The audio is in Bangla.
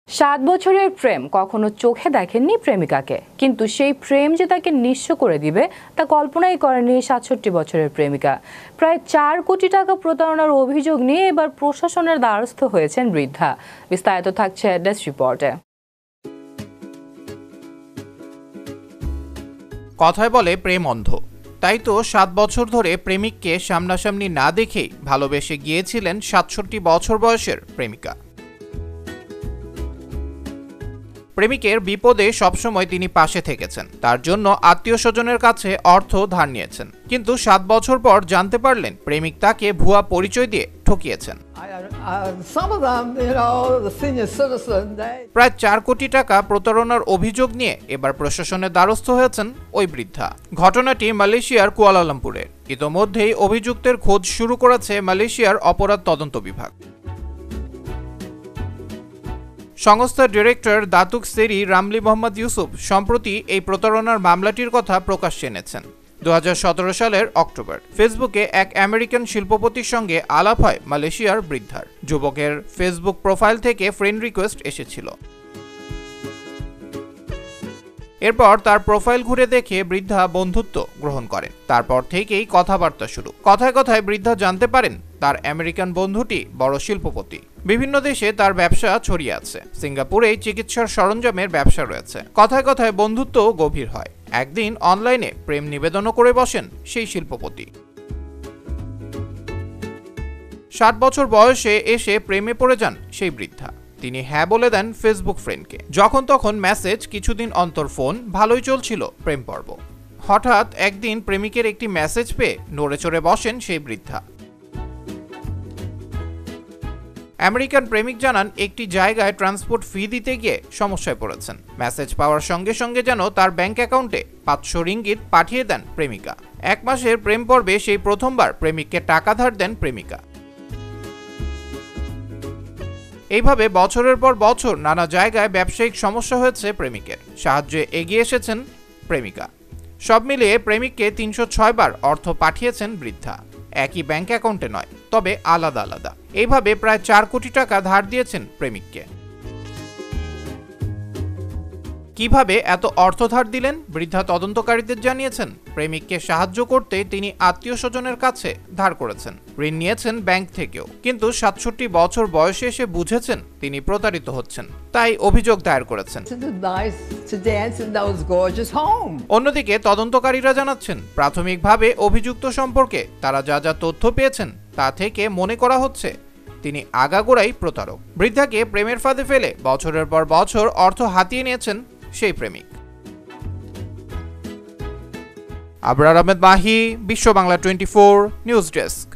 7 বছরের প্রেম কখনো চোখে দেখেননি প্রেমিকাকে, কিন্তু সেই প্রেম যে তাকে নিঃস্ব করে দিবে তা কল্পনাই করেনি ৬৭ বছরের প্রেমিকা। প্রায় ৪ কোটি টাকা প্রতারণার অভিযোগ নিয়ে এবার প্রশাসনের দ্বারস্থ হয়েছেন বৃদ্ধা। বিস্তারিত থাকছে ডেস্ক রিপোর্টে। কথায় বলে প্রেম অন্ধ, তাই তো ৭ বছর ধরে প্রেমিককে সামনাসামনি না দেখেই ভালোবেসে গিয়েছিলেন ৬৭ বছর বয়সের প্রেমিকা। প্রেমিকের বিপদে সবসময় তিনি পাশে থেকেছেন, তার জন্য আত্মীয় স্বজনের কাছে অর্থ ধার নিয়েছেন। কিন্তু ৭ বছর পর জানতে পারলেন প্রেমিক তাকে ভুয়া পরিচয় দিয়ে ঠকিয়েছেন। প্রায় ৪ কোটি টাকা প্রতারণার অভিযোগ নিয়ে এবার প্রশাসনের দ্বারস্থ হয়েছেন ওই বৃদ্ধা। ঘটনাটি মালয়েশিয়ার কুয়ালালামপুরের। ইতোমধ্যেই অভিযুক্তের খোঁজ শুরু করেছে মালয়েশিয়ার অপরাধ তদন্ত বিভাগ। সংস্থার ডিরেক্টর দাতুক সেরি রামলি মোহাম্মদ ইউসুফ সম্প্রতি এই প্রতারণার মামলাটির কথা প্রকাশ্যে এনেছেন। ২০১৭ সালের অক্টোবর ফেসবুকে এক আমেরিকান শিল্পপতির সঙ্গে আলাপ হয় মালয়েশিয়ার বৃদ্ধার। যুবকের ফেসবুক প্রোফাইল থেকে ফ্রেন্ড রিকোয়েস্ট এসেছিল। এরপর তার প্রোফাইল ঘুরে দেখে বৃদ্ধা বন্ধুত্ব গ্রহণ করেন। তারপর থেকেই কথাবার্তা শুরু। কথায় কথায় বৃদ্ধা জানতে পারেন তার আমেরিকান বন্ধুটি বড় শিল্পপতি। বিভিন্ন দেশে তার ব্যবসা ছড়িয়ে আছে। সিঙ্গাপুরে চিকিৎসার সরঞ্জামের ব্যবসা রয়েছে। কথায় কথায় বন্ধুত্ব গভীর হয়। একদিন অনলাইনে প্রেম নিবেদনও করে বসেন সেই শিল্পপতি। ৬০ বছর বয়সে এসে প্রেমে পড়ে যান সেই বৃদ্ধা। তিনি হ্যাঁ বলে দেন ফেসবুক ফ্রেন্ডকে। যখন তখন মেসেজ, কিছুদিন অন্তর ফোন, ভালোই চলছিল প্রেম পর্ব। হঠাৎ একদিন প্রেমিকের একটি মেসেজ পেয়ে নড়ে চড়ে বসেন সেই বৃদ্ধা। আমেরিকান প্রেমিক জানান একটি জায়গায় ট্রান্সপোর্ট ফি দিতে গিয়ে সমস্যায় পড়েছেন। মেসেজ পাওয়ার সঙ্গে সঙ্গে যেন তার ব্যাংক অ্যাকাউন্টে ৫০০ রিঙ্গিত পাঠিয়ে দেন প্রেমিকা। ১ মাসের প্রেম পর্বে সেই প্রথমবার প্রেমিককে টাকা ধার দেন প্রেমিকা। এইভাবে বছরের পর বছর নানা জায়গায় ব্যবসায়িক সমস্যা হয়েছে প্রেমিকের। সাহায্যে এগিয়ে এসেছেন প্রেমিকা। সব মিলিয়ে প্রেমিককে ৩০৬ বার অর্থ পাঠিয়েছেন বৃদ্ধা। একই ব্যাংক অ্যাকাউন্টে নয়, তবে আলাদা আলাদা। এইভাবে প্রায় ৪ কোটি টাকা ধার দিয়েছেন প্রেমিককে। কিভাবে এত অর্থ ধার দিলেন? বৃদ্ধা তদন্তকারীদের জানিয়েছেন প্রেমিককে সাহায্য করতে তিনি আত্মীয় স্বজনের কাছে ধার করেছেন, ঋণ নিয়েছেন ব্যাংক থেকেও। কিন্তু ৬৭ বছর বয়সে এসে বুঝেছেন তিনি প্রতারিত হচ্ছেন, তাই অভিযোগ দায়ের করেছেন। অন্যদিকে তদন্তকারীরা জানাচ্ছেন প্রাথমিকভাবে অভিযুক্ত সম্পর্কে তারা যা যা তথ্য পেয়েছেন তা থেকে মনে করা হচ্ছে তিনি আগাগোড়াই প্রতারক। বৃদ্ধাকে প্রেমের ফাঁদে ফেলে বছরের পর বছর অর্থ হাতিয়ে নিয়েছেন সেই প্রেমিক। আবরার আহমেদ মাহি, বিশ্ব বাংলা 24 নিউজ ডেস্ক।